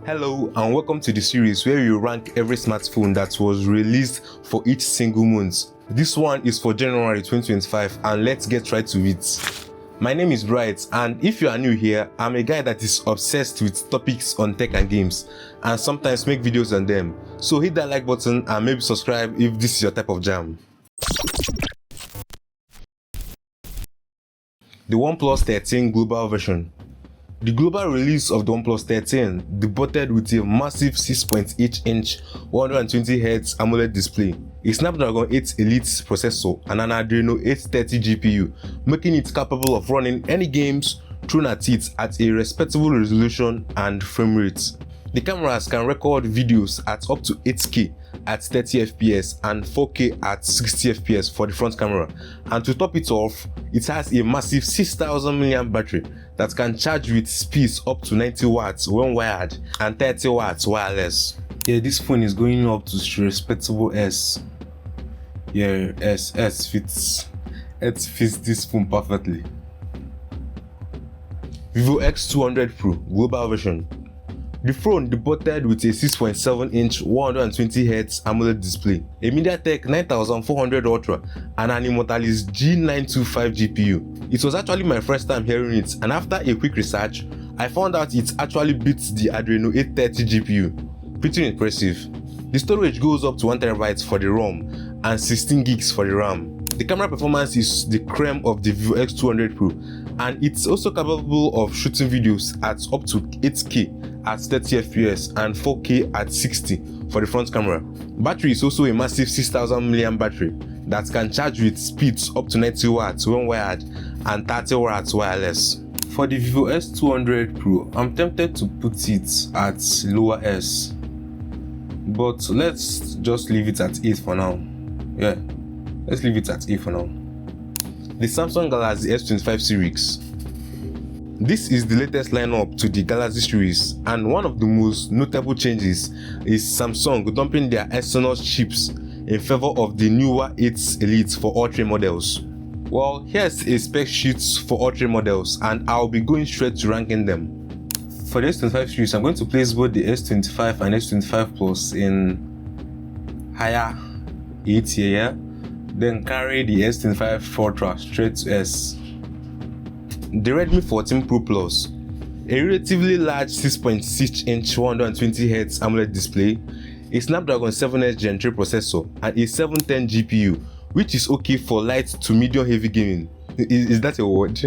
Hello and welcome to the series where we rank every smartphone that was released for each single month. This one is for January 2025 and let's get right to it. My name is Bright and if you are new here, I'm a guy that is obsessed with topics on tech and games and sometimes make videos on them. So hit that like button and maybe subscribe if this is your type of jam. The OnePlus 13 global version. The global release of the OnePlus 13 debuted with a massive 6.8-inch 120Hz AMOLED display, a Snapdragon 8 Elite processor and an Adreno 830 GPU, making it capable of running any games thrown at it at a respectable resolution and frame rate. The cameras can record videos at up to 8K at 30fps and 4K at 60fps for the front camera, and to top it off, it has a massive 6000 mAh battery that can charge with speeds up to 90 watts when wired and 30 watts wireless. Yeah, this phone is going up to respectable S. Yeah, S fits this phone perfectly. Vivo X200 Pro global version. The phone debuted with a 6.7-inch 120Hz AMOLED display, a MediaTek 9400 Ultra and an Immortalis G925 GPU. It was actually my first time hearing it, and after a quick research, I found out it actually beats the Adreno 830 GPU. Pretty impressive. The storage goes up to 1TB for the ROM and 16GB for the RAM. The camera performance is the creme of the Vivo X200 Pro, and it's also capable of shooting videos at up to 8K at 30fps and 4K at 60 for the front camera. Battery is also a massive 6000 mAh battery that can charge with speeds up to 90 watts when wired and 30 watts wireless. For the Vivo S200 Pro, I'm tempted to put it at lower S, but let's just leave it at 8 for now. Yeah, let's leave it at 8 for now. The Samsung Galaxy S25 series. This is the latest lineup to the Galaxy series, and one of the most notable changes is Samsung dumping their Exynos chips in favor of the newer 8 Elite for all three models. Well, here's a spec sheet for all three models, and I'll be going straight to ranking them. For the S25 series, I'm going to place both the S25 and S25 Plus in higher A tier, then carry the S25 Ultra straight to S. The Redmi 14 Pro Plus, a relatively large 6.6-inch 120Hz AMOLED display, a Snapdragon 7X Gen 3 processor, and a 710 GPU, which is okay for light to medium heavy gaming. Is that a word?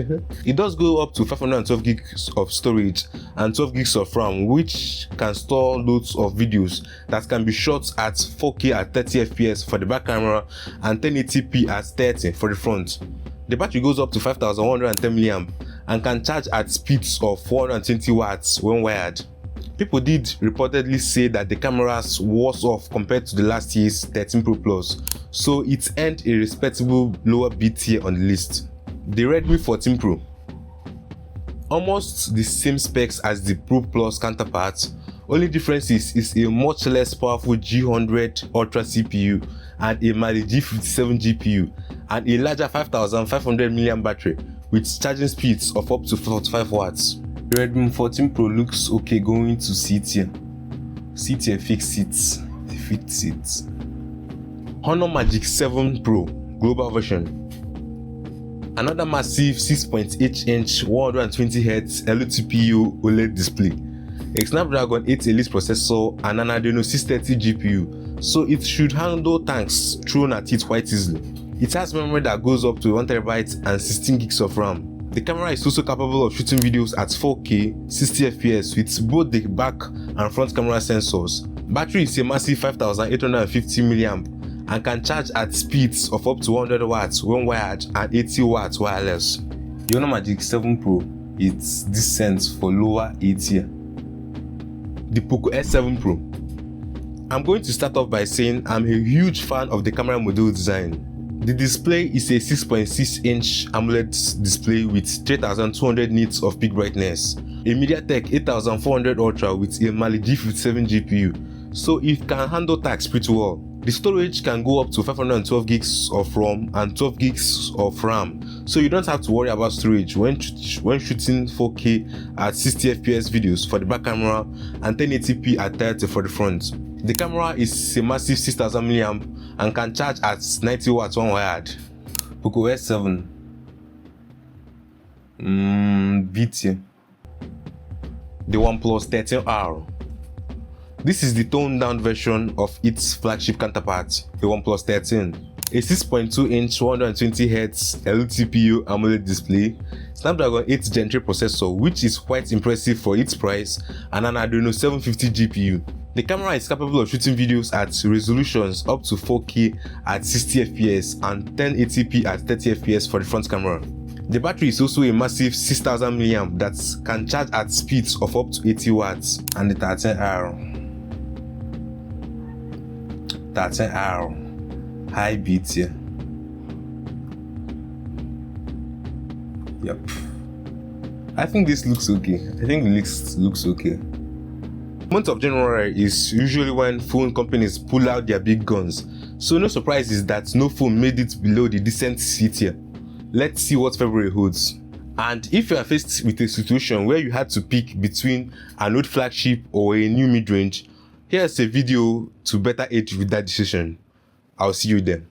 It does go up to 512GB of storage and 12GB of RAM, which can store loads of videos that can be shot at 4K at 30fps for the back camera and 1080p at 30 for the front. The battery goes up to 5110 mAh and can charge at speeds of 420 watts when wired. People did reportedly say that the camera's worse off compared to the last year's 13 Pro Plus, so it earned a respectable lower B tier on the list. The Redmi 14 Pro. Almost the same specs as the Pro Plus counterpart, only difference is a much less powerful G100 Ultra CPU and a Mali G57 GPU and a larger 5500 mAh battery with charging speeds of up to 45 watts. The Redmi 14 Pro looks okay going to C tier. C tier fix it. Honor Magic 7 Pro global version. Another massive 6.8-inch 120Hz LTPO OLED display, a Snapdragon 8 Elite processor and an Adreno 630 GPU, so it should handle tanks thrown at it quite easily. It has memory that goes up to 1TB and 16GB of RAM. The camera is also capable of shooting videos at 4K 60fps with both the back and front camera sensors. Battery is a massive 5850 mAh and can charge at speeds of up to 100 watts when wired and 80 watts wireless. The Honor Magic 7 Pro is decent for lower A tier. The Poco S7 Pro. I'm going to start off by saying I'm a huge fan of the camera module design. The display is a 6.6-inch AMOLED display with 3200 nits of peak brightness, a MediaTek 8400 Ultra with a Mali G57 GPU, so it can handle tasks pretty well. The storage can go up to 512 gigs of ROM and 12 gigs of RAM, so you don't have to worry about storage when shooting 4K at 60 fps videos for the back camera and 1080p at 30 for the front. The camera is a massive 6000 mAh and can charge at 90 watts when wired. Poco S7 BT. The OnePlus 13R. This is the toned down version of its flagship counterpart, the OnePlus 13. A 6.2-inch 120Hz LTPO AMOLED display, Snapdragon 8 Gen 3 processor, which is quite impressive for its price, and an Adreno 750 GPU. The camera is capable of shooting videos at resolutions up to 4K at 60 fps and 1080p at 30 fps for the front camera. The battery is also a massive 6000 mAh that can charge at speeds of up to 80 watts. And the 13R high beat here. Yep, I think this looks okay. Looks okay. The month of January is usually when phone companies pull out their big guns, so no surprises that no phone made it below the decent C tier. Let's see what February holds. And if you are faced with a situation where you had to pick between an old flagship or a new mid-range, here's a video to better aid you with that decision. I'll see you there.